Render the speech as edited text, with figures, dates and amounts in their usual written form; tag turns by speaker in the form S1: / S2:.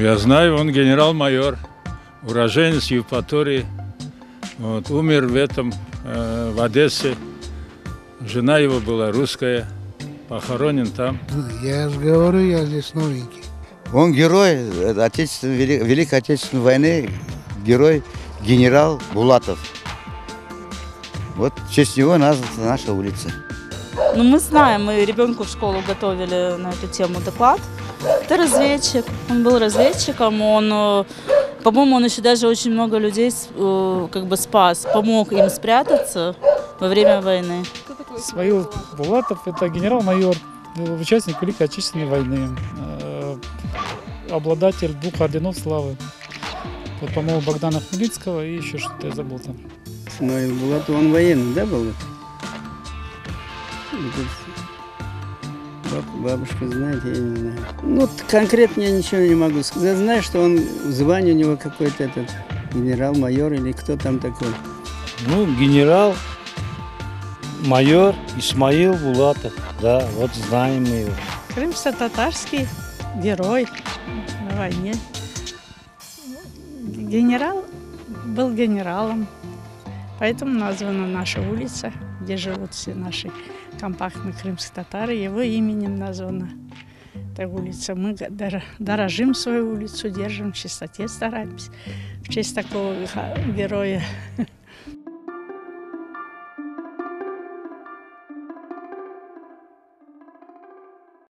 S1: Я знаю, он генерал-майор, уроженец Евпатории. Вот, умер в Одессе. Жена его была русская, похоронен там.
S2: Я же говорю, я здесь новенький.
S3: Он герой Великой Отечественной войны, герой генерал Булатов. Вот в честь него названа наша улица.
S4: Ну, мы знаем, мы ребенку в школу готовили на эту тему доклад. Это разведчик, он был разведчиком, по-моему, он еще даже очень много людей спас, помог им спрятаться во время войны.
S5: Исмаил Булатов – это генерал-майор, участник Великой Отечественной войны, обладатель 2 орденов славы. Вот, по-моему, Богдана Хмельницкого и еще что-то я забыл там.
S6: Исмаил Булатов, он военный, да, был? Бабушка знает, я не знаю. Ну, конкретно я ничего не могу сказать. Я знаю, что он, звание у него какой-то этот генерал-майор или кто там такой.
S7: Ну, генерал-майор Исмаил Булатов, да, вот знаем мы его.
S8: Крымско-татарский герой на войне. Генерал был генералом, поэтому названа наша улица, где живут все наши компактные крымские татары, его именем названа эта улица. Мы дорожим свою улицу, держим в чистоте, стараемся. В честь такого героя